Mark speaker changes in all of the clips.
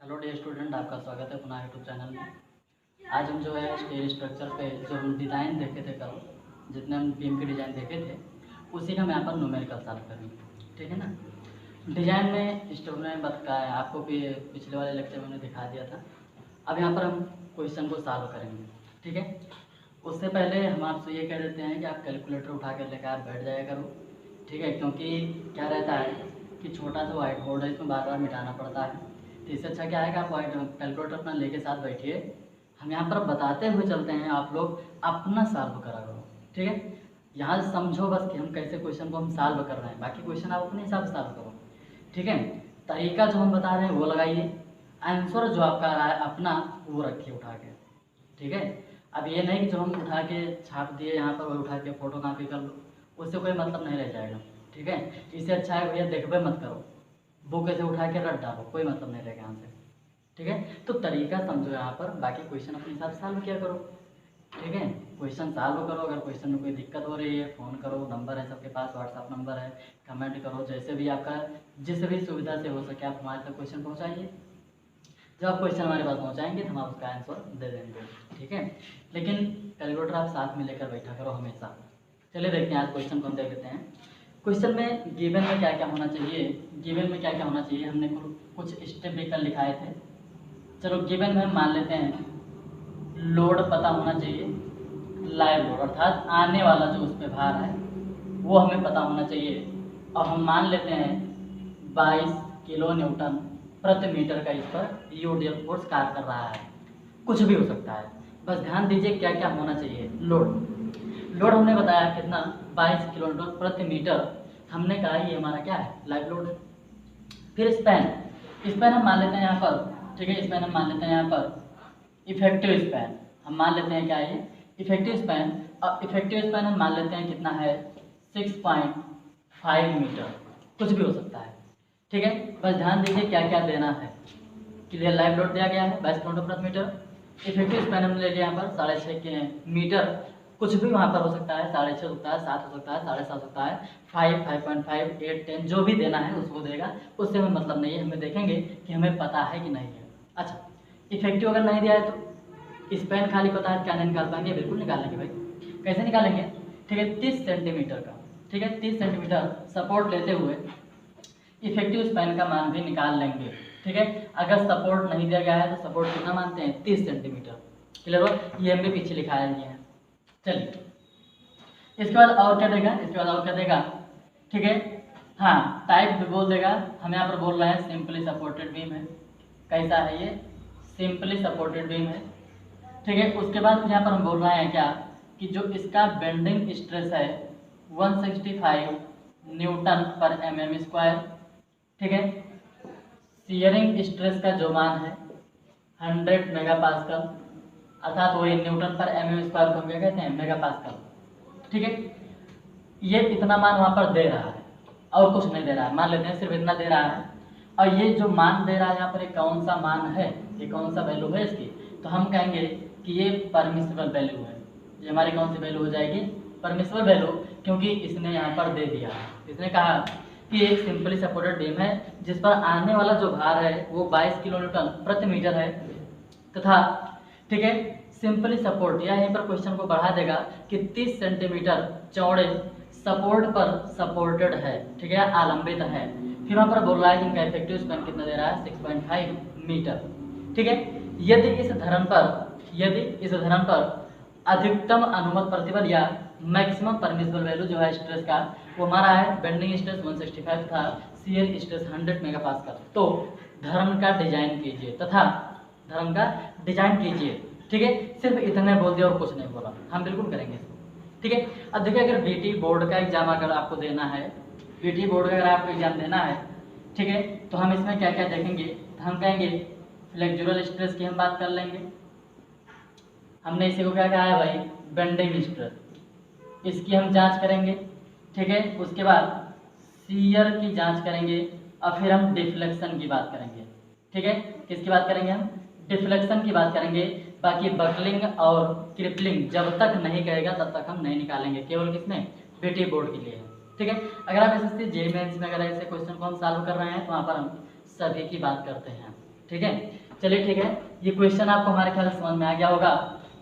Speaker 1: Hello dear student, आपका स्वागत है पुनः यूट्यूब चैनल में। आज हम जो है स्टेज स्ट्रक्चर पे जो हम डिज़ाइन देखे थे कल, जितने हम बीम के डिज़ाइन देखे थे उसी का हम यहाँ पर न्यूमेरिकल सॉल्व करेंगे। ठीक है ना। डिज़ाइन में स्टूडेंट ने बताया आपको भी, पिछले वाले लेक्चर में उन्होंने दिखा दिया था। अब यहाँ पर हम क्वेश्चन को सॉल्व करेंगे। ठीक है। उससे पहले हम आपसे ये कह देते हैं कि आप कैलकुलेटर उठा कर लेकर आप बैठ जाया करो। ठीक है, क्योंकि क्या रहता है कि छोटा सा व्हाइट बोर्ड है, इसमें बार बार मिटाना पड़ता है। तो इससे अच्छा क्या है कि आप व्हाइट कैलकुलेटर अपना लेके साथ बैठिए। हम यहाँ पर बताते हुए चलते हैं, आप लोग अपना सॉल्व करा करो। ठीक है। यहाँ समझो बस कि हम कैसे क्वेश्चन को हम सॉल्व कर रहे हैं, बाकी क्वेश्चन आप अपने हिसाब से सॉल्व करो। ठीक है। तरीका जो हम बता रहे हैं वो लगाइए, आंसर जो आपका आ रहा है अपना वो रखिए उठा के। ठीक है। अब ये नहीं कि जो हम उठा के छाप दिए यहाँ पर वही उठा के फ़ोटो कॉपी कर लो, उससे कोई मतलब नहीं रह जाएगा। ठीक है। इससे अच्छा है भैया देखबे मत करो, बुक ऐसे उठा के रट डालो, कोई मतलब नहीं रहेगा यहाँ से। ठीक है। तो तरीका समझो यहाँ पर, बाकी क्वेश्चन अपने हिसाब से सॉल्व किया करो। ठीक है। क्वेश्चन सॉल्व करो, अगर क्वेश्चन में कोई दिक्कत हो रही है फ़ोन करो, नंबर है सबके पास, व्हाट्सअप नंबर है, कमेंट करो, जैसे भी आपका जिस भी सुविधा से हो सके आप हमारे तक क्वेश्चन पहुँचाइए। जब आप क्वेश्चन हमारे पास पहुँचाएंगे तो हम आप उसका आंसर दे देंगे। ठीक है। लेकिन कैलकुलेटर आप साथ में लेकर बैठा करो हमेशा। चलिए देखते हैं, आज क्वेश्चन को हम देख लेते हैं। क्वेश्चन में गिवन में क्या क्या होना चाहिए, गिवन में क्या क्या होना चाहिए, हमने कुछ स्टेप लेकर लिखाए थे। चलो गिवन में हम मान लेते हैं लोड पता होना चाहिए, लाइव लोड अर्थात आने वाला जो उस पर भार है वो हमें पता होना चाहिए। और हम मान लेते हैं 22 किलो न्यूटन प्रति मीटर का इस पर यूडीएल फोर्स कार्य कर रहा है। कुछ भी हो सकता है, बस ध्यान दीजिए क्या क्या होना चाहिए। लोड हमने बताया कितना, 22 किलो न्यूटन प्रति मीटर। हमने कहा ये हमारा क्या है, लाइव लोड है। फिर स्पैन हम मान लेते हैं यहाँ पर। ठीक है। स्पैन हम मान लेते हैं यहाँ पर इफेक्टिव स्पैन हम मान लेते हैं क्या है, इफेक्टिव स्पैन। और इफेक्टिव स्पैन हम मान लेते हैं कितना है, 6.5 मीटर। कुछ भी हो सकता है। ठीक है। बस ध्यान दीजिए क्या क्या देना है। क्लियर, लाइव लोड दिया गया है 22 किलो प्रति मीटर। इफेक्टिव स्पैन हमने ले लिया यहाँ पर 6.5 मीटर। कुछ भी वहाँ पर हो सकता है, 6.5 हो सकता है, 7 हो सकता है, 7.5 हो सकता है, 5, 5.5, 8, 10 जो भी देना है उसको देगा, उससे हमें मतलब नहीं है। हमें देखेंगे कि हमें पता है कि नहीं है। अच्छा, इफेक्टिव अगर नहीं दिया है तो स्पैन खाली पता है, क्या नहीं निकाल पाएंगे, बिल्कुल निकालेंगे भाई। कैसे निकालेंगे, ठीक है, 30 सेंटीमीटर का। ठीक है, 30 सेंटीमीटर सपोर्ट लेते हुए इफेक्टिव स्पैन का मान भी निकाल लेंगे। ठीक है। अगर सपोर्ट नहीं दिया गया है तो सपोर्ट कितना मानते हैं, 30 सेंटीमीटर। क्लियर हो, ये हम भी पीछे लिखाया है। चलिए इसके बाद और क्या देगा, इसके बाद और क्या देगा। ठीक है। हाँ, टाइप भी बोल देगा। हम यहाँ पर बोल रहे हैं सिंपली सपोर्टेड बीम है। कैसा है ये, सिंपली सपोर्टेड बीम है। ठीक है। उसके बाद फिर यहाँ पर हम बोल रहे हैं क्या, कि जो इसका बेंडिंग स्ट्रेस है 165 न्यूटन पर mm स्क्वायर। ठीक है। शियरिंग स्ट्रेस का जो मान है 100 मेगापास्कल, अर्थात वही न्यूटन पर mm स्क्वायर को हम क्या कहते हैं, मेगापास्कल। ठीक है। ये इतना मान वहाँ पर दे रहा है और कुछ नहीं दे रहा है, मान लेते हैं सिर्फ इतना दे रहा है। और ये जो मान दे रहा है यहाँ पर एक कौन सा मान है, ये कौन सा वैल्यू है इसकी, तो हम कहेंगे कि ये परमिसिबल वैल्यू है। ये हमारी कौन सी वैल्यू हो जाएगी, परमिसिबल वैल्यू, क्योंकि इसने यहाँ पर दे दिया। इसने कहा कि एक सिंपली सपोर्टेड बीम है जिस पर आने वाला जो भार है वो 22 किलो न्यूटन प्रति मीटर है तथा, ठीक है, सिंपली सपोर्ट या यहीं पर क्वेश्चन को बढ़ा देगा कि 30 सेंटीमीटर चौड़े सपोर्ट पर सपोर्टेड है। ठीक है, आलंबित है। फिर वहाँ पर बोल रहा है कि इनका इफेक्टिव स्पैन कितना दे रहा है, 6.5 मीटर। ठीक है। यदि इस धरण पर अधिकतम अनुमत प्रतिबल या मैक्सिमम परमिसिबल वैल्यू जो है स्ट्रेस का वो हमारा है बेंडिंग स्ट्रेस 165 था, शियर स्ट्रेस 100 मेगापास्कल, तो धरण का डिजाइन कीजिए तथा धरण का डिजाइन कीजिए। ठीक है। सिर्फ इतने बोल दिया और कुछ नहीं बोला, हम बिल्कुल करेंगे इसको। ठीक है। अब देखिए, अगर बीटी बोर्ड का एग्जाम अगर आपको देना है, बीटी बोर्ड का अगर आपको एग्जाम देना है, ठीक है, तो हम इसमें क्या क्या देखेंगे, हम कहेंगे फ्लेक्सुरल स्ट्रेस की हम बात कर लेंगे। हमने इसी को क्या कहा है भाई, बेंडिंग स्ट्रेस, इसकी हम जांच करेंगे। ठीक है। उसके बाद शियर की जांच करेंगे और फिर हम डिफ्लेक्शन की बात करेंगे। ठीक है। किसकी बात करेंगे, हम डिफ्लेक्शन की बात करेंगे। बाकी बकलिंग और क्रिपलिंग जब तक नहीं कहेगा तब तक हम नहीं निकालेंगे, केवल किसमें, बीटी बोर्ड के लिए। ठीक है। अगर आप एसएससी जेईई मेंस में अगर ऐसे क्वेश्चन को हम सॉल्व कर रहे हैं तो वहाँ पर हम सभी की बात करते हैं। ठीक है, चलिए ठीक है, ये क्वेश्चन आपको हमारे ख्याल से समझ में आ गया होगा।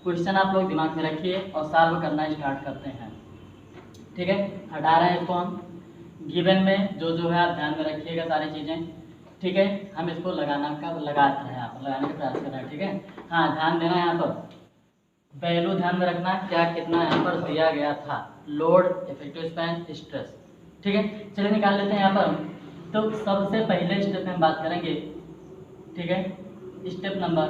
Speaker 1: क्वेश्चन आप लोग दिमाग में रखिए और सॉल्व करना स्टार्ट करते हैं। ठीक है, हटा रहे हैं इसको हम। गिवन में जो है आप ध्यान में रखिएगा सारी चीज़ें। ठीक है, हम इसको लगाते हैं, यहाँ पर लगाने का प्रयास कर रहे हैं। ठीक है, हाँ ध्यान देना यहाँ पर, वैल्यू ध्यान में रखना क्या कितना यहाँ पर दिया गया था, लोड, इफेक्टिव स्पैन, स्ट्रेस। ठीक है, चलिए निकाल लेते हैं यहाँ पर। तो सबसे पहले स्टेप में हम बात करेंगे। ठीक है, स्टेप नंबर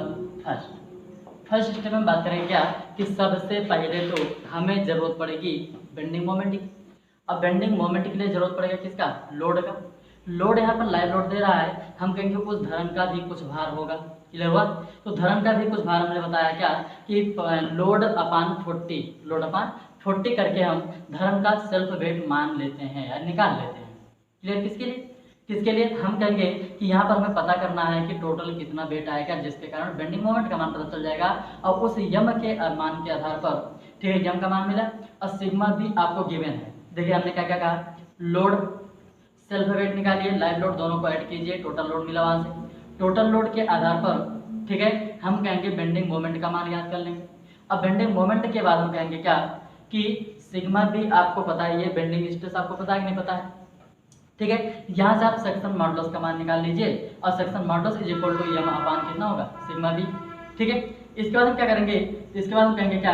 Speaker 1: फर्स्ट स्टेप में बात करेंगे क्या कि सबसे पहले तो हमें ज़रूरत पड़ेगी बेंडिंग मोमेंट की। अब बेंडिंग मोमेंट के लिए ज़रूरत पड़ेगा किसका, लोड का। लोड यहाँ पर लाइव लोड दे रहा है, हम कहेंगे उस धर्म का भी कुछ भार होगा। क्लियर हुआ, तो धर्म का भी कुछ भार हमने बताया क्या कि लोड अपान 40 करके हम धर्म का सेल्फ वेट मान लेते हैं या निकाल लेते हैं। क्लियर, किसके लिए हम कहेंगे कि यहाँ पर हमें पता करना है कि टोटल कितना वेट आएगा, जिसके कारण बेंडिंग मोमेंट का मान पता चल जाएगा। और उस यम के मान के आधार पर, ठीक है, यम का मान मिला और सिग्मा भी आपको गिवन है। देखिए हमने क्या क्या कहा, लोड, सेल्फ वेट निकालिए, लाइव लोड दोनों को ऐड कीजिए, टोटल लोड मिला वहाँ से। टोटल लोड के आधार पर, ठीक है, हम कहेंगे बेंडिंग मोमेंट का मान याद कर लेंगे। अब बेंडिंग मोमेंट के बाद हम कहेंगे क्या कि सिग्मा भी आपको पता है, ये बेंडिंग स्ट्रेस आपको पता है कि नहीं पता है। ठीक है, यहाँ से आप सेक्शन मॉडुलस का मान निकाल लीजिए और section modulus is equal to M upon कितना होगा, सिग्मा बी। ठीक है, इसके बाद हम क्या करेंगे, इसके बाद हम कहेंगे क्या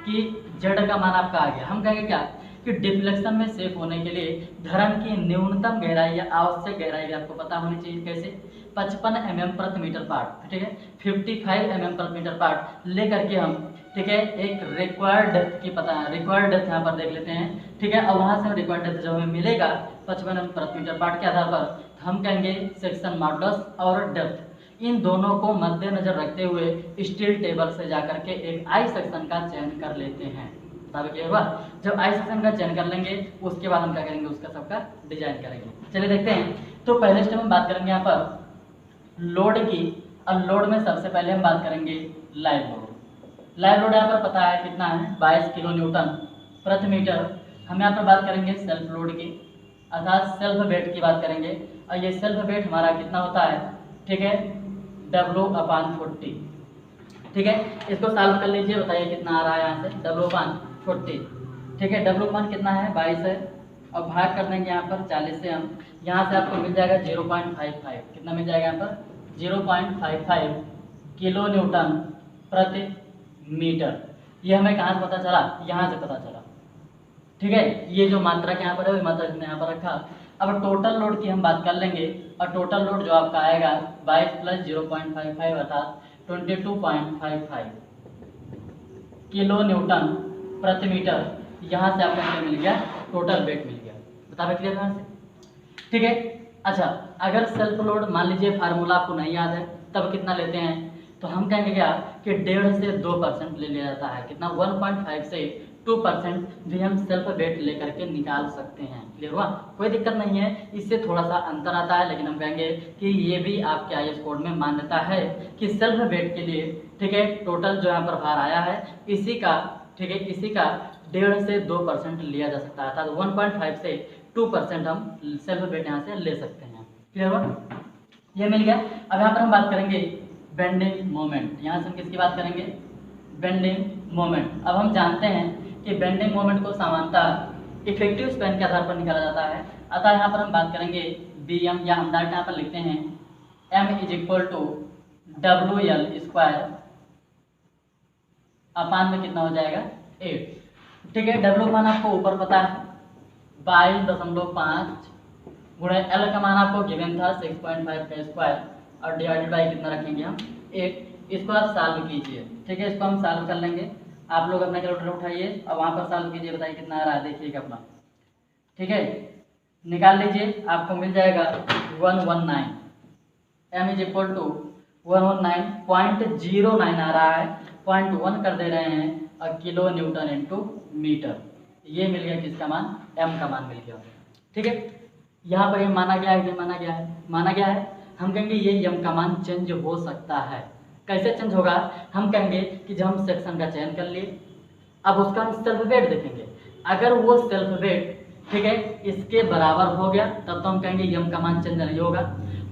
Speaker 1: कि जेड का मान आपका आ गया। हम कहेंगे क्या कि डिफ्लेक्शन में सेफ होने के लिए धरन की न्यूनतम गहराई या आवश्यक गहराई भी आपको पता होनी चाहिए। कैसे, 55 mm प्रति मीटर पार्ट, ठीक है, 55 mm प्रति मीटर पार्ट लेकर के हम, ठीक है, एक रिक्वायर्ड डेप्थ की पता है, रिक्वायर्ड डेप्थ यहाँ पर देख लेते हैं। ठीक है, और वहाँ से रिक्वायर्ड डेप्थ जब हमें मिलेगा 55 mm प्रति मीटर पार्ट के आधार पर, हम कहेंगे सेक्शन मॉडुलस और डेप्थ, इन दोनों को मद्देनजर रखते हुए स्टील टेबल से जाकर के एक आई सेक्शन का चयन कर लेते हैं। क्लियर हुआ, जब आई सेक्शन का चयन कर लेंगे उसके बाद हम क्या करेंगे, उसका सबका डिजाइन करेंगे। चलिए देखते हैं। तो पहले स्टेप में बात करेंगे यहाँ पर लोड की, और लोड में सबसे पहले हम बात करेंगे लाइव लोड। लाइव लोड यहाँ पर पता है कितना है, 22 किलो न्यूटन प्रति मीटर। हम यहाँ पर बात करेंगे सेल्फ लोड की, अर्थात सेल्फ वेट की बात करेंगे। और ये सेल्फ वेट हमारा कितना होता है, ठीक है, W/40। ठीक है, इसको सॉल्व कर लीजिए, बताइए कितना आ रहा है यहाँ से, W/40। ठीक है, W मान कितना है, 22 है, और भाग कर देंगे यहाँ पर 40 से हम, यहाँ से आपको मिल जाएगा 0.55। कितना मिल जाएगा यहाँ पर, 0.55 किलो न्यूटन प्रति मीटर। ये हमें कहाँ से पता चला, यहाँ से पता चला। ठीक है, ये जो मात्रा यहाँ पर है वही मात्रा हमने यहाँ पर रखा। अब टोटल लोड की हम बात कर लेंगे, और टोटल लोड जो आपका आएगा 22 + 0.55 अर्थात 22.55 किलो न्यूटन प्रति मीटर। यहाँ से आपका क्या मिल गया, टोटल वेट मिल गया। बता क्लियर यहाँ से। ठीक है, अच्छा, अगर सेल्फ लोड मान लीजिए फार्मूला आपको नहीं याद है, तब कितना लेते हैं, तो हम कहेंगे क्या कि 1.5 से 2% ले लिया जाता है। कितना, 1.5 से 2% भी हम सेल्फ वेट लेकर के निकाल सकते हैं। क्लियर हुआ, कोई दिक्कत नहीं है, इससे थोड़ा सा अंतर आता है, लेकिन हम कहेंगे कि ये भी आपके IS कोड में मान्यता है कि सेल्फ वेट के लिए, ठीक है, टोटल जो यहाँ पर भार आया है इसी का, ठीक है, इसी का 1.5 से 2% लिया जा सकता है, अर्थात 1.5 से 2% हम सेल्फ वेट यहाँ से ले सकते हैं। क्लियर हुआ, ये मिल गया। अब यहाँ पर हम बात करेंगे बेंडिंग मोमेंट। यहाँ से हम किसकी बात करेंगे, बेंडिंग मोमेंट। अब हम जानते हैं कि बेंडिंग मोमेंट को सामान्यतः इफेक्टिव स्पैन के आधार पर निकाला जाता है। अतः यहाँ पर हम बात करेंगे BM, या हम डायरेक्ट यहाँ पर लिखते हैं M = WL² अपान में कितना हो जाएगा, 8। ठीक है, W मान आपको ऊपर पता है 22.5 गुणे L का मान आपको गिवन था 6.5 का स्क्वायर, और डिवाइडेड बाई कितना रखेंगे हम, 8। इसको आप सॉल्व कीजिए। ठीक है, इसको हम सॉल्व कर लेंगे। आप लोग अपना कैलकुलेटर उठाइए और वहाँ पर सॉल्व कीजिए, बताइए कितना आ रहा है, देखिएगा अपना। ठीक है, निकाल लीजिए, आपको मिल जाएगा 119। M = 119.09 आ रहा है, 0.1 कर दे रहे हैं, और किलो न्यूटन इंटू मीटर। ये मिल गया किसका मान, M का मान मिल गया। ठीक है, यहाँ पर ये माना गया है, ये माना गया है, माना गया है। हम कहेंगे ये M का मान चेंज हो सकता है। कैसे चेंज होगा, हम कहेंगे कि जब हम सेक्शन का चयन कर लिए, अब उसका हम सेल्फ वेट देखेंगे। अगर वो सेल्फ वेट, ठीक है, इसके बराबर हो गया, तब तो हम कहेंगे यम का मान चेंज नहीं होगा।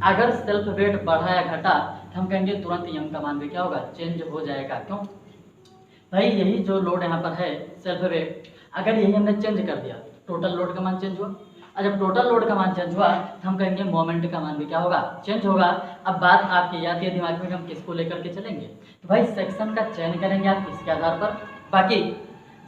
Speaker 1: अगर सेल्फ वेट बढ़ा या घटा तो हम कहेंगे तुरंत यम का मान भी क्या होगा, चेंज हो जाएगा। क्यों भाई, यही जो लोड यहाँ पर है सेल्फ वेट, अगर यही हमने चेंज कर दिया, टोटल लोड का मान चेंज हुआ, और जब टोटल लोड का मान चेंज हुआ तो हम कहेंगे मोमेंट का मान भी क्या होगा, चेंज होगा। अब बात आपकी याद है दिमाग में, हम किसको लेकर के चलेंगे, तो भाई सेक्शन का चयन करेंगे आप इसके आधार पर। बाकी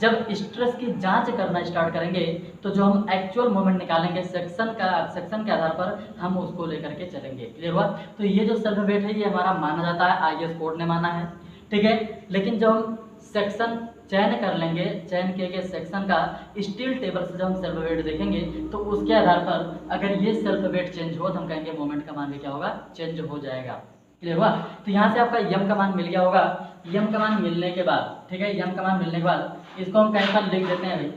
Speaker 1: जब स्ट्रेस की जांच करना स्टार्ट करेंगे तो जो हम एक्चुअल मोमेंट निकालेंगे सेक्शन के आधार पर हम उसको लेकर के चलेंगे। क्लियर हुआ। तो ये जो सेल्फ वेट है ये हमारा माना जाता है, IS कोड ने माना है, ठीक है। लेकिन जब हम सेक्शन चयन कर लेंगे, चयन किए गए सेक्शन का स्टील टेबल से जब हम सेल्फ वेट देखेंगे तो उसके आधार पर अगर ये सेल्फ वेट चेंज हो तो हम कहेंगे मोमेंट का मान भी क्या होगा, चेंज हो जाएगा। क्लियर हुआ। तो यहाँ से आपका यम का मान मिल गया होगा। यम का मान मिलने के बाद, ठीक है, यम का मान मिलने के बाद इसको हम कहीं पर लिख देते हैं भाई,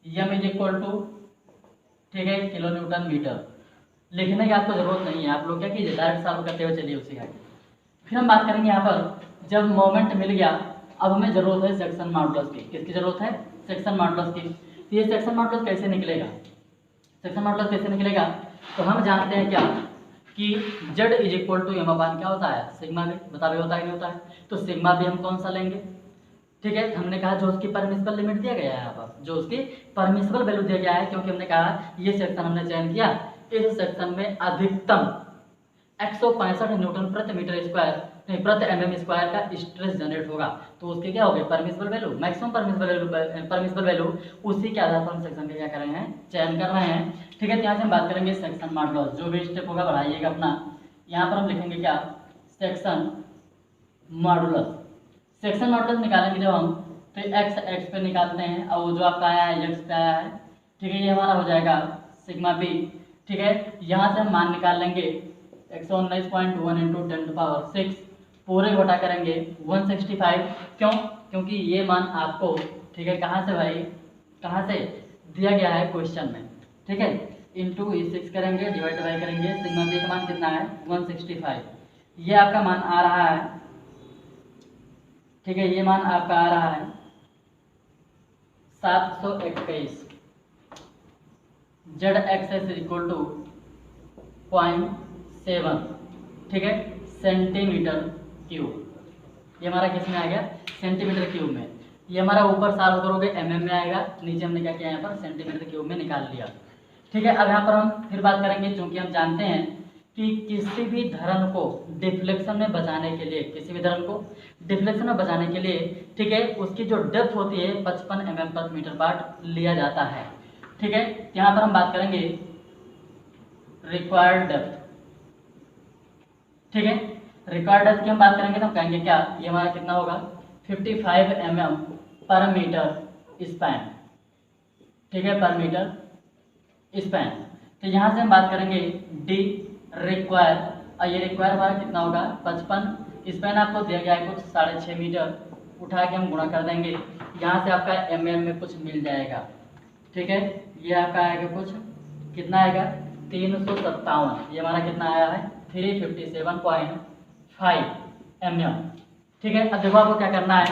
Speaker 1: यम इज इक्वल टू, ठीक है, किलो न्यूटन मीटर। लिखने की आपको जरूरत नहीं है, आप लोग क्या कीजिए डायरेक्ट सॉल्व करते हुए चलिए उसी का। फिर हम बात करेंगे यहाँ पर जब मोमेंट मिल गया, अब हमें जरूरत है सेक्शन मॉडुलस की। किसकी जरूरत है, सेक्शन मॉडुलस की। तो ये सेक्शन मॉडुलस कैसे निकलेगा, सेक्शन मॉडुलस कैसे निकलेगा, तो हम जानते हैं क्या कि Z is equal to M upon क्या होता है, सिग्मा भी। बता भी होता है नहीं होता है, तो सिग्मा भी हम कौन सा लेंगे, ठीक है। हमने कहा जो उसकी परमिसिबल लिमिट दिया गया है यहाँ पर, जो उसकी परमिसिबल वैल्यू दिया गया है, क्योंकि हमने कहा ये सेक्शन हमने चयन किया, इस सेक्शन में अधिकतम 165 न्यूटन प्रति मीटर स्क्वायर, नहीं प्रति mm स्क्वायर का स्ट्रेस जनरेट होगा। तो उसके क्या हो गए, permissible value, maximum permissible value, उसी के आधार पर हम सेक्शन का क्या कर रहे हैं, चयन कर रहे हैं, ठीक है। तो यहाँ से हम बात करेंगे सेक्शन मॉडुलस। जो भी स्टेप होगा बढ़ाइएगा अपना। यहाँ पर हम लिखेंगे क्या, सेक्शन मॉडुलस। सेक्शन मॉडुलस निकालेंगे जब हम, तो x पे निकालते हैं, और वो जो आपका आया है x पे आया है, ठीक है, ये हमारा हो जाएगा सिग्मा b, ठीक है। यहाँ से हम मान निकाल लेंगे 119.1 इंटू 10⁶, पूरे घटा करेंगे 165। क्यों, क्योंकि ये मान आपको, ठीक है, कहाँ से भाई, कहाँ से दिया गया है क्वेश्चन में, ठीक है, इंटू 6 करेंगे, डिवाइड बाई करेंगे, सिग्मा b का मान कितना है 165, ये आपका मान आ रहा है, ठीक है, ये मान आपका आ रहा है 721। ZX इज इक्वल टू 0.7, ठीक है, सेंटीमीटर क्यूब। ये हमारा किस में आ गया, सेंटीमीटर क्यूब में। ये हमारा ऊपर सॉल्व करोगे mm में आएगा, नीचे हमने क्या किया यहाँ पर सेंटीमीटर क्यूब में निकाल लिया, ठीक है। अब यहाँ पर हम फिर बात करेंगे, क्योंकि हम जानते हैं कि किसी भी धर्म को डिफ्लेक्शन में बचाने के लिए, किसी भी धर्म को डिफ्लेक्शन में बचाने के लिए, ठीक है, उसकी जो डेप्थ होती है 55 mm पर मीटर पार्ट लिया जाता है, ठीक है। यहाँ पर हम बात करेंगे रिक्वायर्ड डेप्थ, ठीक है। रिक्वायर्ड डेप्थ की हम बात करेंगे तो हम कहेंगे क्या, ये हमारा कितना होगा 55 mm पर मीटर स्पैन, ठीक है, पर मीटर स्पैन। तो यहाँ से हम बात करेंगे डी रिक्वायर, और ये रिक्वायर हमारा कितना होगा 55, स्पैन आपको दिया गया है कुछ 6.5 मीटर, उठा के हम गुणा कर देंगे, यहाँ से आपका mm में कुछ मिल जाएगा, ठीक है। ये आपका आएगा कुछ कितना आएगा 357, ये हमारा कितना आया है 357.5 mm, ठीक है। अब देखो आपको क्या करना है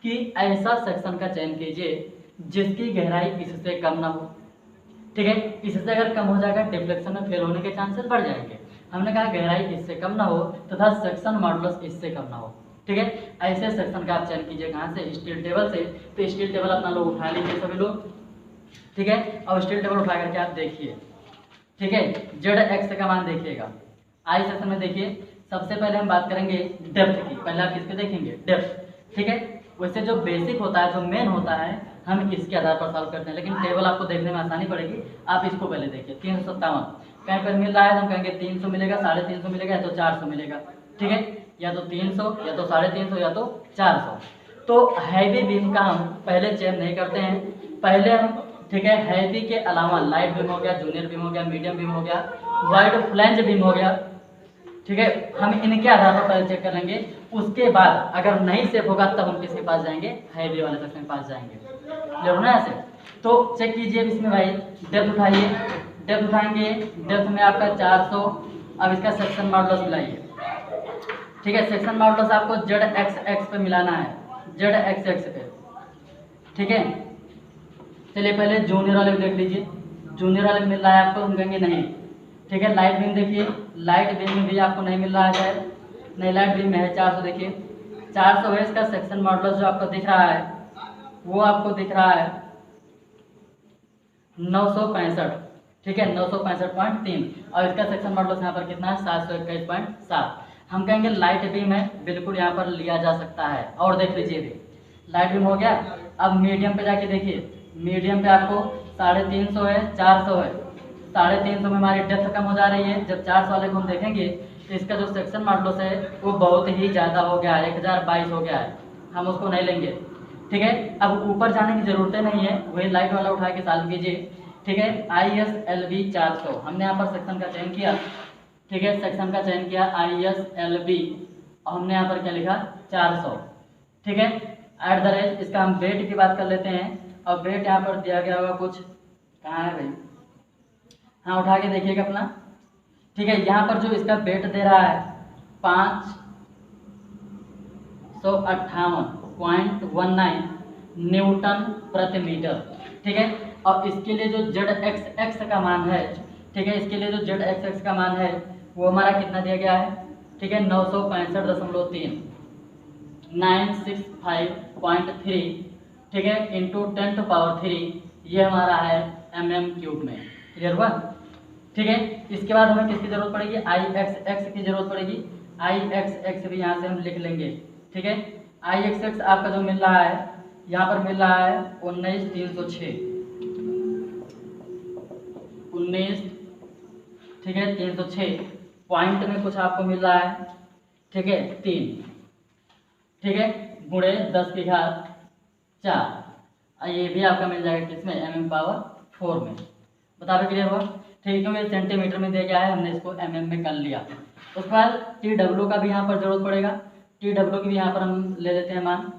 Speaker 1: कि ऐसा सेक्शन का चयन कीजिए जिसकी गहराई इससे कम ना हो, ठीक है। इससे अगर कम हो जाएगा डिफ्लेक्शन में फेल होने के चांसेस बढ़ जाएंगे। हमने कहा गहराई इससे कम ना हो तथा सेक्शन मॉडुलस इससे कम ना हो, ठीक है। ऐसे सेक्शन का आप चयन कीजिए कहाँ से, स्टील टेबल से। तो स्टील टेबल अपना लोग उठा लीजिए सभी लोग, ठीक है। और स्टील टेबल उठा करके आप देखिए, ठीक है, ZX का मान देखिएगा। आई सेक्शन में देखिए, सबसे पहले हम बात करेंगे डेप्थ की। पहले आप किसके देखेंगे, डेप्थ, ठीक है। वैसे जो बेसिक होता है, जो मेन होता है, हम इसके आधार पर सॉल्व करते हैं, लेकिन टेबल आपको देखने में आसानी पड़ेगी। आप इसको पहले देखिए 357 कहीं पर मिल रहा है तो हम कहेंगे 300 मिलेगा, 350 मिलेगा, या तो 400 मिलेगा, ठीक है, या तो 300 या तो 350 या तो 400। तो हैवी बीम का हम पहले चयन नहीं करते हैं, पहले हम, ठीक है, हैवी के अलावा लाइट बीम हो गया, जूनियर बीम हो गया, मीडियम बीम हो गया, वाइड फ्लैंज बीम हो गया, ठीक है, हम इनके आधार पर पहले चेक कर लेंगे। उसके बाद अगर नहीं सेफ होगा तब हम किसके पास जाएंगे, हैवी वाले सेक्शन के पास जाएंगे। क्लियर होना ऐसे। तो चेक कीजिए इसमें भाई, डेप्थ उठाइए, डेप्थ उठाएंगे, डेप्थ में आपका 400। अब इसका सेक्शन मॉडुलस मिलाइए, ठीक है। सेक्शन मॉडुलस आपको ZX पे मिलाना है, ZX पे, ठीक है। चलिए पहले जूनियर वाले देख लीजिए, जूनियर वाले मिल रहा है आपको, हम कहेंगे नहीं, ठीक है। लाइट बीम देखिए, लाइट बीम में भी आपको नहीं मिल रहा है शायद, नई लाइट बीम में है 400। देखिए 400 है, इसका सेक्शन मॉडुलस जो आपको दिख रहा है वो आपको दिख रहा है 965, ठीक है 965.3, और इसका सेक्शन मॉडुलस यहाँ पर कितना है 721.7। हम कहेंगे लाइट बीम है, बिल्कुल यहाँ पर लिया जा सकता है। और देख लीजिए भी लाइट बीम हो गया। अब मीडियम पे जाके देखिए, मीडियम पे आपको 350 है, 400 है। 350 में हमारी डेप्थ कम हो जा रही है। जब 400 वाले को हम देखेंगे तो इसका जो सेक्शन मॉडुलस है वो बहुत ही ज़्यादा हो गया है, 1022 हो गया है, हम उसको नहीं लेंगे, ठीक है। अब ऊपर जाने की ज़रूरत नहीं है, वही लाइट वाला उठा के चालू कीजिए, ठीक है। ISLB 400 हमने यहाँ पर सेक्शन का चयन किया, ठीक है, सेक्शन का चयन किया ISLB, और हमने यहाँ पर क्या लिखा 400, ठीक है। एट द रेट इसका हम वेट की बात कर लेते हैं, और वेट यहाँ पर दिया गया होगा कुछ, कहाँ है भाई, हाँ उठा के देखिएगा अपना, ठीक है। यहाँ पर जो इसका वेट दे रहा है 558.19 न्यूटन प्रति मीटर, ठीक है। और इसके लिए जो ZXX का मान है, ठीक है, इसके लिए जो ZXX का मान है वो हमारा कितना दिया गया है, ठीक है 965.3 965.3, ठीक है, इंटू 10⁻3, ये हमारा है mm³ में। क्लियर हुआ, ठीक है। इसके बाद हमें किसकी जरूरत पड़ेगी, IXX की जरूरत पड़ेगी। IXX भी यहाँ से हम लिख लेंगे, ठीक है। IXX आपका जो मिल रहा है यहाँ पर मिल रहा है 19,306, 19, ठीक है 306 पॉइंट में कुछ आपको मिल रहा है, ठीक है 3, ठीक है, गुणे 10⁴, ये भी आपका मिल जाएगा किसमें, mm⁴ में। बता रहे क्लियर हुआ, ठीक है, क्योंकि सेंटीमीटर में दिया गया है, हमने इसको mm में कर लिया। उसके बाद TW का भी यहाँ पर जरूरत पड़ेगा, TW की भी यहाँ पर हम ले लेते हैं मान,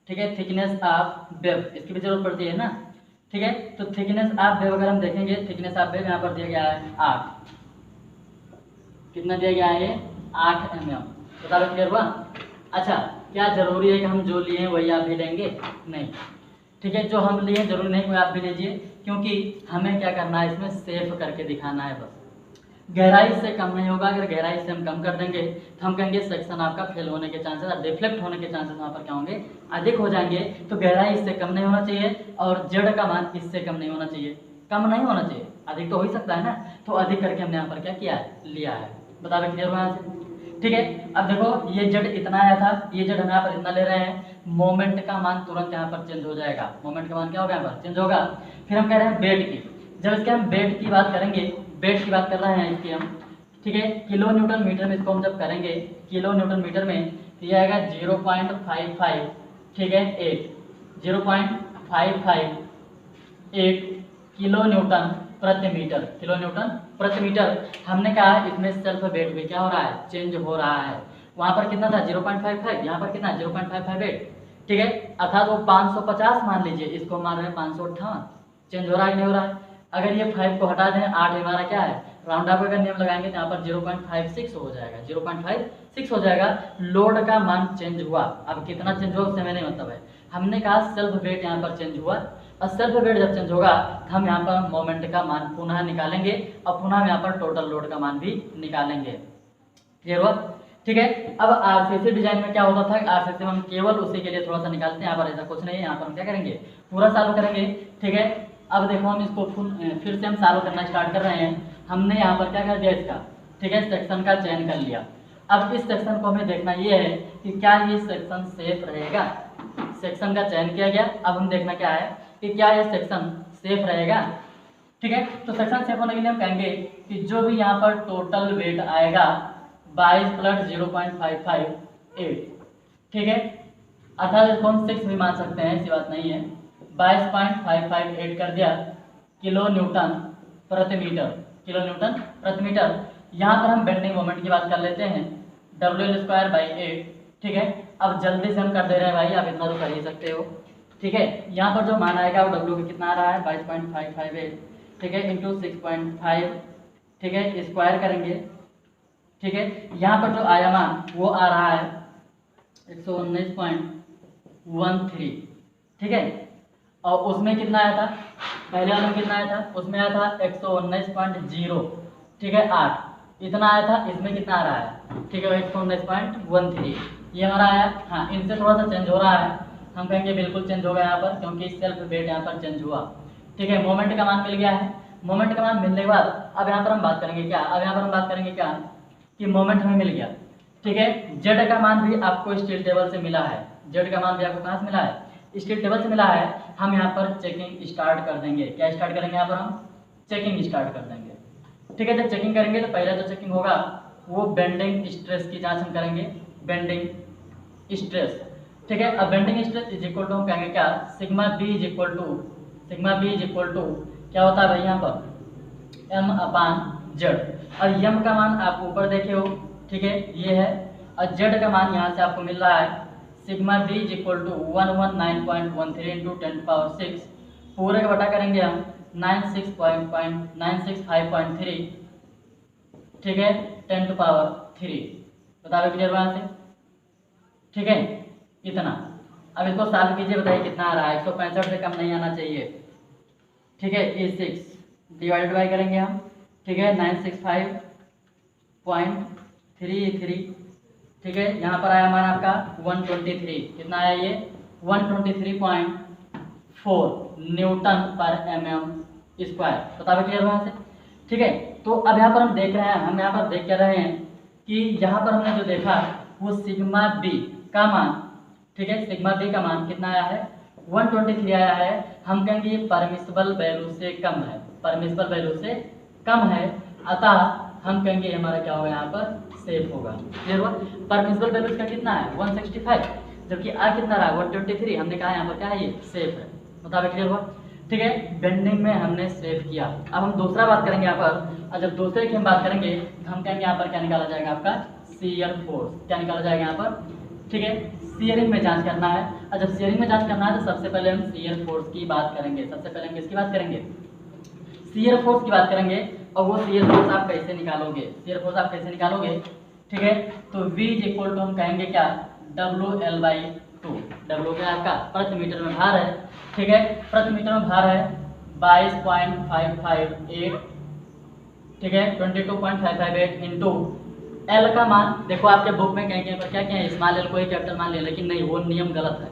Speaker 1: ठीक है। थिकनेस ऑफ वेव, इसकी भी जरूरत पड़ती है ना, ठीक है। तो थिकनेस ऑफ वेव अगर हम देखेंगे, थिकनेस ऑफ वेव यहाँ पर दिया गया है 8, कितना दिया गया है 8 mm। बता रहे क्लियर हुआ। अच्छा, क्या जरूरी है कि हम जो लिए वही आप भी लेंगे, नहीं, ठीक है, जो हम लिए जरूरी नहीं कोई आप भी लीजिए, क्योंकि हमें क्या करना है इसमें सेव करके दिखाना है बस। गहराई से कम नहीं होगा, अगर गहराई से हम कम कर देंगे तो हम कहेंगे सेक्शन आपका फेल होने के चांसेस, डिफ्लेक्ट होने के चांसेस वहाँ पर क्या होंगे, अधिक हो जाएंगे। तो गहराई इससे कम नहीं होना चाहिए, और जेड का मान इससे कम नहीं होना चाहिए, कम नहीं होना चाहिए, अधिक तो हो ही सकता है ना, तो अधिक करके हमने यहाँ पर क्या किया है, लिया है। बता रहे क्लियर हुआ यहाँ से, ठीक है। अब देखो ये जेड इतना आया था, ये जेड हम यहाँ पर इतना ले रहे हैं, मोमेंट का मान तुरंत यहाँ पर चेंज हो जाएगा, मोमेंट का मान क्या होगा यहाँ पर चेंज होगा। फिर हम कह रहे हैं वेट की, जब इसके हम वेट की बात करेंगे, वेट की बात कर रहे हैं इसकी हम, ठीक है, किलो न्यूटन मीटर में इसको हम जब करेंगे किलो न्यूटन मीटर में, तो ये आएगा 0.55, ठीक है 8, 0.558 किलो न्यूटन प्रति मीटर, किलो न्यूटन प्रति मीटर। हमने कहा इसमें सेल्फ वेट भी क्या हो रहा है, चेंज हो रहा है। वहाँ पर कितना था 0.55, यहाँ पर कितना 0.558, ठीक है, अर्थात वो 550 मान लीजिए, इसको मान रहे हैं 558, चेंज हो रहा है नहीं हो रहा है। अगर ये 5 को हटा दें, 8 हमारा क्या है, राउंड अप अगर नियम लगाएंगे तो यहाँ पर 0.56 हो जाएगा, 0.56 हो जाएगा। लोड का मान चेंज हुआ, अब कितना चेंज हुआ उससे हमें नहीं मतलब है, हमने कहा सेल्फ वेट यहाँ पर चेंज हुआ, और सेल्फ वेट जब चेंज होगा तो हम यहाँ पर मोमेंट का मान पुनः निकालेंगे, और पुनः हम यहाँ पर टोटल लोड का मान भी निकालेंगे। क्लियर हुआ, ठीक है। अब आरसीसी डिजाइन में क्या होता था, आरसीसी में हम केवल उसी के लिए थोड़ा सा निकालते हैं, यहाँ पर ऐसा कुछ नहीं है, यहाँ पर हम क्या करेंगे पूरा सॉल्व करेंगे, ठीक है। अब देखो हम इसको फिर से हम सॉल्व करना स्टार्ट कर रहे हैं। हमने यहाँ पर क्या कर दिया इसका, ठीक है, सेक्शन का चयन कर लिया। अब इस सेक्शन को हमें देखना ये है कि क्या ये सेक्शन सेफ रहेगा, सेक्शन का चयन किया गया। अब हम देखना क्या है कि क्या ये सेक्शन सेफ रहेगा, ठीक है। तो सेक्शन सेफ होने के लिए हम कहेंगे कि जो भी यहाँ पर टोटल वेट आएगा 22 + 0.558, ठीक है, अर्थात इसको हम 6 भी मान सकते हैं, ऐसी बात नहीं है। 22.558 कर दिया किलो न्यूटन प्रति मीटर, किलो न्यूटन प्रति मीटर। यहाँ पर हम बेंडिंग मोमेंट की बात कर लेते हैं, WL²/8, ठीक है। अब जल्दी से हम कर दे रहे हैं भाई, आप इतना तो कर ही सकते हो, ठीक है। यहाँ पर जो मान आएगा वो W का कितना आ रहा है 22.558, ठीक है, इंटू 6.5, ठीक है, स्क्वायर करेंगे, ठीक है। यहाँ पर जो आया मान वो आ रहा है 119.13, ठीक है। और उसमें कितना आया था, पहले वाले में कितना आया था, उसमें आया था 119.0, ठीक है 8, इतना आया था, इसमें कितना आ रहा है, ठीक है 819.13 ये हमारा आया। हाँ, इनसे थोड़ा सा चेंज हो रहा है, हम कहेंगे बिल्कुल चेंज हो गया यहाँ पर, क्योंकि सेल्फ वेट यहाँ पर चेंज हुआ। ठीक है, मोमेंट का मान मिल गया है। मोमेंट का मान मिलने के बाद अब यहाँ पर हम बात करेंगे क्या, अब यहाँ पर हम बात करेंगे क्या कि मोमेंट हमें मिल गया। ठीक है, जेड का मान भी आपको स्टील टेबल से मिला है, जेड का मान भी आपको कहाँ से मिला है, स्टील टेबल से मिला है। हम यहाँ पर चेकिंग स्टार्ट कर देंगे। क्या स्टार्ट करेंगे, यहाँ पर हम चेकिंग स्टार्ट कर देंगे। ठीक है, जब चेकिंग करेंगे तो पहला जो चेकिंग होगा वो बेंडिंग स्ट्रेस की जांच हम करेंगे, बेंडिंग स्ट्रेस। ठीक है, अब bending stress is equal to हम कहेंगे क्या, sigma B is equal to क्या होता है भाई यहाँ पर एम अपान जेड। और एम का मान आप ऊपर देखे हो, ठीक है ये है, और जेड का मान यहाँ से आपको मिल रहा है sigma B is equal to 119.13 into 10⁶, पूरे का बटा करेंगे हम 965.3, ठीक है 10⁻3। बताओ क्लियर वहाँ से, ठीक है इतना। अब इसको सॉल्व कीजिए, बताइए कितना आ रहा है, 165 से कम नहीं आना चाहिए। ठीक है, E6 डिवाइडेड बाई करेंगे हम, ठीक है 965.33। ठीक है, यहाँ पर आया हमारा आपका 123, कितना आया ये 123.4 न्यूटन पर mm²। बताओ क्लियर वहाँ से, ठीक है। तो अब यहाँ पर हम देख रहे हैं, हम यहाँ पर देख कर रहे हैं कि यहाँ पर हमने जो देखा वो सिग्मा बी का मान, ठीक है सिग्मा बी का मान कितना आया है 123 आया है। हम कहेंगे ये परमिसिबल वैल्यू से कम है, परमिसिबल वैल्यू से कम है, अतः हम कहेंगे हमारा क्या होगा यहाँ पर सेफ होगा। क्लियर हुआ, परमिसिबल वैल्यू का कितना है 165, जबकि आ कितना रहा 123, हमने कहा यहाँ पर क्या है ये सेफ है। बताओ क्लियर हुआ, ठीक है बेंडिंग में हमने सेव किया। अब हम दूसरा बात करेंगे यहाँ पर, और जब दूसरे की हम बात करेंगे तो हम कहेंगे यहाँ पर क्या निकाला जाएगा आपका शियर फोर्स, क्या निकाला जाएगा यहाँ पर, ठीक है शियरिंग में जांच करना है। और जब शियरिंग में जांच करना है तो सबसे पहले हम शियर फोर्स की बात करेंगे, सबसे पहले हम किसकी बात करेंगे, शियर फोर्स की बात करेंगे। और वो शियर फोर्स आप कैसे निकालोगे, शियर फोर्स आप कैसे निकालोगे, ठीक है तो V इज इक्वल टू हम कहेंगे क्या WL/2, W क्या आपका प्रति मीटर में भार है, ठीक है प्रति मीटर में भार है 22.558, ठीक है 22.558 इंटू एल का मान देखो आपके बुक में कहीं पर क्या क्या है स्मॉल एल को ही कैपिटल मान ले, लेकिन नहीं वो नियम गलत है।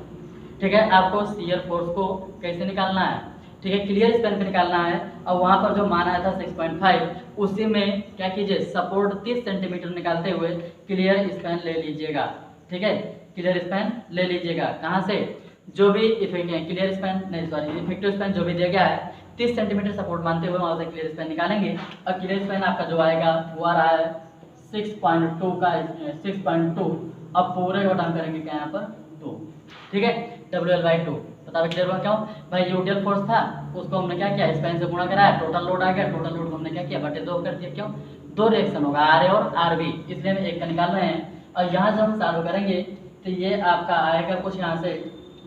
Speaker 1: ठीक है, आपको शियर फोर्स को कैसे निकालना है, ठीक है क्लियर स्पैन पे निकालना है। और वहाँ पर जो मान आया था 6.5 उसी में क्या कीजिए सपोर्ट 30 सेंटीमीटर निकालते हुए क्लियर स्पैन ले लीजिएगा। ठीक है, क्लियर स्पैन ले लीजिएगा, कहाँ से जो भी क्लियर स्पैन नहीं सॉरी इफेक्टिव स्पैन जो भी दिया गया है 30 सेंटीमीटर सपोर्ट मानते हुए वहाँ से क्लियर स्पैन निकालेंगे। और क्लियर स्पैन आपका जो आएगा वो आ रहा है 6.2 का 6.2। अब पूरे को टाइम करेंगे क्या यहाँ पर 2, ठीक है WL/2। बता क्लियर हुआ क्यों भाई, यूटियल फोर्स था उसको हमने क्या किया स्पैन से गुणा कराया, टोटल लोड आ गया, टोटल लोड को हमने क्या किया बटे 2 कर दिया। क्यों, 2 रिएक्शन होगा RA और RB, इसलिए हम एक का निकाल रहे हैं। और यहाँ जब हम सॉल्व करेंगे तो ये आपका आएगा कुछ यहाँ से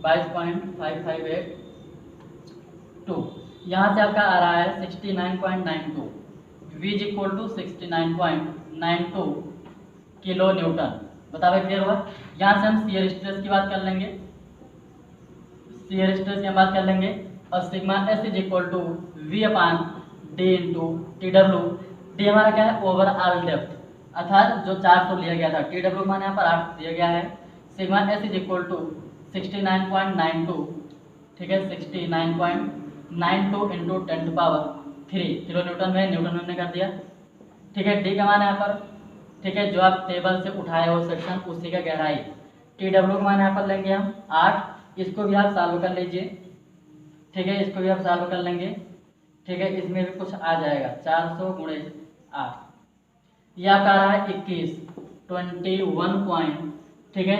Speaker 1: 22.5582, यहाँ से आपका आ रहा है 69.92, V is equal to 69.92 kilo newton. बताओ क्लियर हुआ। यहाँ से हम शियर स्ट्रेस की बात कर लेंगे, शियर स्ट्रेस की हम बात कर लेंगे। और sigma S is equal to V/D into TW। D हमारा क्या है ओवरऑल डेप्थ, अर्थात जो 400 लिया गया था, TW मान यहाँ पर 8 दिया गया है। Sigma S is equal to 69.92, ठीक है 69.92 इंटू 10⁻3 किलो न्यूटन में, न्यूटन में हमने कर दिया। ठीक है, डी का मान यहाँ पर, ठीक है जो आप टेबल से उठाए हो सेक्शन उसी का गहराई। TW का मान यहाँ पर लेंगे हम 8, इसको भी आप सॉल्व कर लीजिए, ठीक है इसको भी आप सॉल्व कर लेंगे। ठीक है, इसमें भी कुछ आ जाएगा 400 × 8, ये आपका आ रहा है 21 ठीक है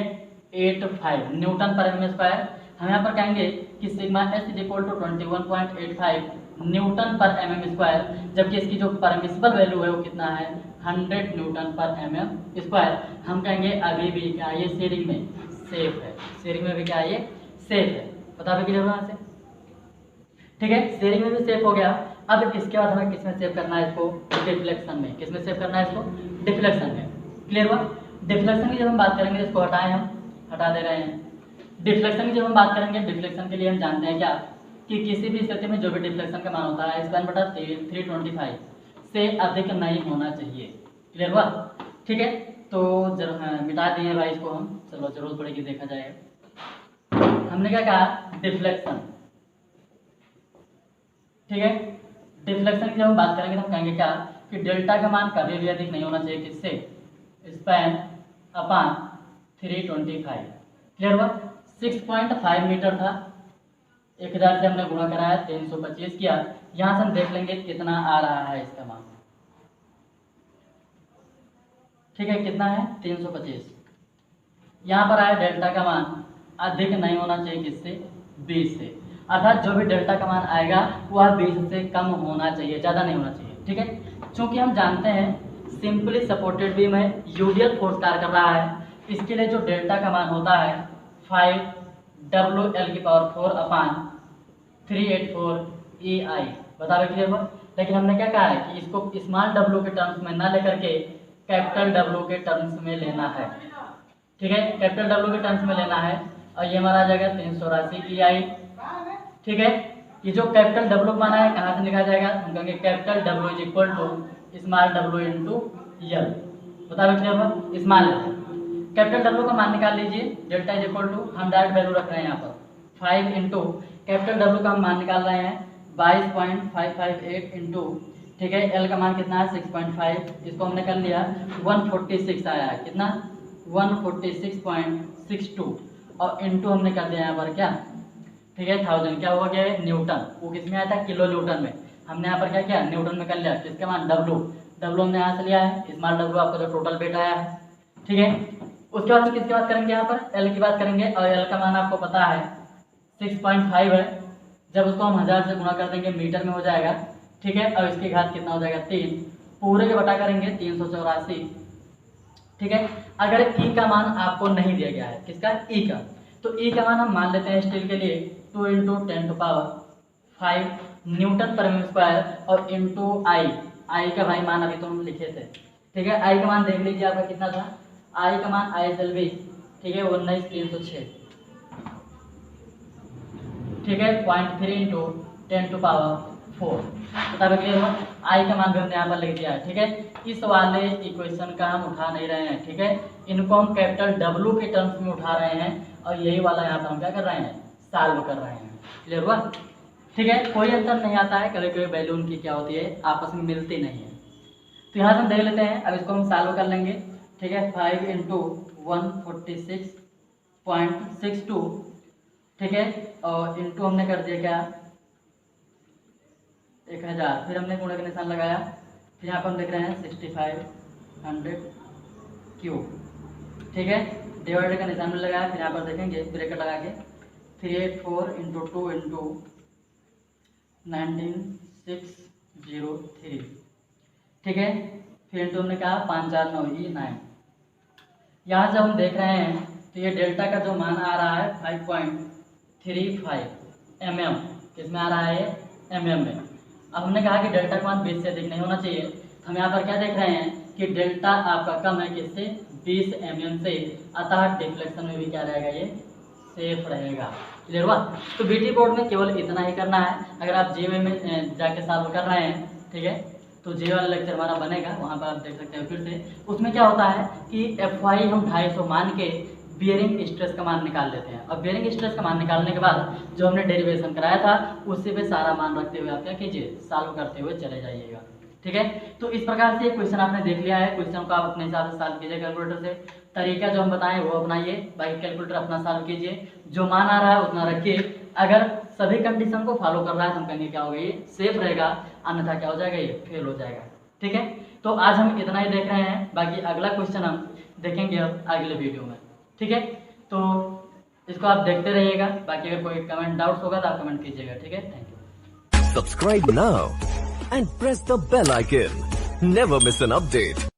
Speaker 1: 85 न्यूटन पर mm²। हम यहाँ पर कहेंगे कि sigma S is equal to 21.85 newton per mm², जबकि इसकी जो परमिसिबल वैल्यू है वो कितना है 100 न्यूटन पर mm²। हम कहेंगे अभी भी क्या ये शेयरिंग में सेफ है, शेयरिंग में भी क्या ये सेफ है। बता दें क्लियर यहाँ से, ठीक है शेयरिंग में भी सेफ हो गया। अब इसके बाद हमें किसमें सेव करना है इसको, डिफ्लेक्शन में। किसमें सेव करना है इसको, डिफ्लेक्शन में। क्लियर हुआ। डिफ्लेक्शन की जब हम बात करेंगे इसको हटाएं, हम हटा दे रहे हैं। डिफ्लेक्शन की जब हम बात करेंगे, डिफ्लेक्शन के लिए हम जानते हैं क्या कि किसी भी स्थिति में जो भी डिफ्लेक्शन का मान होता है स्पैन बटा 325 से अधिक नहीं होना चाहिए। क्लियर हुआ? ठीक है, तो मिटा दिए भाई इसको हम, चलो जरूरत पड़ेगी देखा जाएगा। हमने क्या कहा, डिफ्लेक्शन। ठीक है, डिफ्लेक्शन की जब हम बात करेंगे तो हम कहेंगे क्या कि डेल्टा का मान कभी भी अधिक नहीं होना चाहिए किससे, स्पैन अपान 325। क्लियर हुआ? 6.5 मीटर था, 1000 से हमने गुणा कराया, 325 किया। यहाँ से हम देख लेंगे कितना आ रहा है इसका मान। ठीक है, कितना है 325। यहाँ पर आया डेल्टा का मान अधिक नहीं होना चाहिए किससे, 20 से, अर्थात जो भी डेल्टा का मान आएगा वह 20 से कम होना चाहिए, ज़्यादा नहीं होना चाहिए। ठीक है, क्योंकि हम जानते हैं सिंपली सपोर्टेड बीम है, यूडियल फोर्स कार्य कर रहा है, इसके लिए जो डेल्टा का मान होता है 5WL⁴ अपान 384 EI। बता रहे क्लियर हुआ? लेकिन हमने क्या कहा है कि इसको स्मॉल डब्ल्यू के टर्म्स में ना लेकर के कैपिटल डब्ल्यू के टर्म्स में लेना है। ठीक है, कैपिटल डब्ल्यू के टर्म्स में लेना है, और ये हमारा आ जाएगा 384 EI। ठीक है, ये जो कैपिटल डब्ल्यू माना है कहाँ से निकाला जाएगा, हम कहेंगे capital W is equal to small W into L. बता रहे क्लियर हुआ? स्मॉल कैपिटल डब्ल्यू का मान निकाल लीजिए, डेल्टा इज इक्वल टू, हम डायरेक्ट वैल्यू रख रहे हैं यहाँ पर 5 इंटू कैपिटल डब्ल्यू का हम मान निकाल रहे हैं 22.558 इंटू, ठीक है, एल का मान कितना है 6.5, इसको हमने कर लिया 146 आया है, कितना 146.62, और इंटू हमने कर दिया यहाँ पर क्या, ठीक है 1000, क्या हुआ गया है न्यूटन, वो किस में आया था किलो न्यूटन में, हमने यहाँ पर क्या किया न्यूटन में कर लिया, किसका मान डब्लू हमने यहाँ से लिया है, स्मॉल डब्लू आपका जो टोटल वेट आया है। ठीक है, उसके बाद हम किसकी बात करेंगे, यहाँ पर एल की बात करेंगे, और एल का मान आपको पता है 6.5 है, जब उसको हम 1000 से गुणा कर देंगे मीटर में हो जाएगा। ठीक है, और इसकी घात कितना हो जाएगा 3, पूरे के बटा करेंगे 384। ठीक है, अगर ई का मान आपको नहीं दिया गया है, किसका ई का, तो ई का मान हम मान लेते हैं स्टील के लिए 2 × 10⁵ न्यूटन पर मीटर स्क्वायर, और इंटू आई का भाई मान अभी तो हम लिखे थे। ठीक है, आई का मान देख लीजिए आपका कितना था, आई का मान ISLV, ठीक है 19306। ठीक है, 0.3 × 10⁴ बता क्लियर हो, आई का मान भी हमने यहाँ पर लिख दिया है। ठीक है, इस वाले इक्वेशन का हम उठा नहीं रहे हैं। ठीक है, इनको हम कैपिटल डब्ल्यू के टर्म्स में उठा रहे हैं, और यही वाला यहाँ पर हम क्या कर रहे हैं सॉल्व कर रहे हैं। क्लियर हुआ? ठीक है, कोई अंतर नहीं आता है, कभी कभी वैल्यू उनकी क्या होती है आपस में मिलती नहीं है। तो यहाँ से हम देख लेते हैं, अब इसको हम सॉल्व कर लेंगे। ठीक है, 5 × 146.62, ठीक है, और इंटू हमने कर दिया क्या 1000, फिर हमने गुणे का निशान लगाया, फिर यहाँ पर हम देख रहे हैं 6500 क्यूब। ठीक है, डिवाइडर का निशान भी लगाया, फिर यहाँ पर देखेंगे ब्रैकेट लगा के 384 × 2 × 19603। ठीक है, फिर इंटू हमने कहा 549 9। यहाँ से हम देख रहे हैं तो ये डेल्टा का जो मान आ रहा है 5.35 mm, किसमें आ रहा है ये mm में। अब हमने कहा कि डेल्टा का मान 20 से अधिक नहीं होना चाहिए, तो हम यहाँ पर क्या देख रहे हैं कि डेल्टा आपका कम है किससे 20 mm से, अतः डिफ्लेक्शन में भी क्या रहेगा ये सेफ रहेगा। क्लियर हुआ? तो बीटी बोर्ड में केवल इतना ही करना है। अगर आप जीवे में जाके सॉल्व कर रहे हैं, ठीक है, तो जे वाला लेक्चर हमारा बनेगा, वहाँ पर आप देख सकते हैं। फिर से उसमें क्या होता है कि FY हम 250 मान के बियरिंग स्ट्रेस का मान निकाल लेते हैं, और बियरिंग स्ट्रेस का मान निकालने के बाद जो हमने डेरिवेशन कराया था उसी पे सारा मान रखते हुए आप क्या कीजिए सॉल्व करते हुए चले जाइएगा। ठीक है, तो इस प्रकार से क्वेश्चन आपने देख लिया है, क्वेश्चन को आप अपने हिसाब से सॉल्व कीजिए कैलकुलेटर से। तरीका जो हम बताएं वो अपनाइए, बाकी कैलकुलेटर अपना सॉल्व कीजिए, जो मान आ रहा है उतना रखिए। अगर सभी कंडीशन को फॉलो कर रहा है तो हम कहेंगे क्या होगा ये सेफ रहेगा, अन्यथा क्या हो जाएगा ये फेल हो जाएगा। ठीक है, तो आज हम इतना ही देख रहे हैं, बाकी अगला क्वेश्चन हम देखेंगे अब अगले वीडियो में। ठीक है, तो इसको आप देखते रहिएगा, बाकी अगर कोई कमेंट डाउट्स होगा तो आप कमेंट कीजिएगा। ठीक है, thank you.
Speaker 2: Subscribe now and press the bell icon. Never miss an update.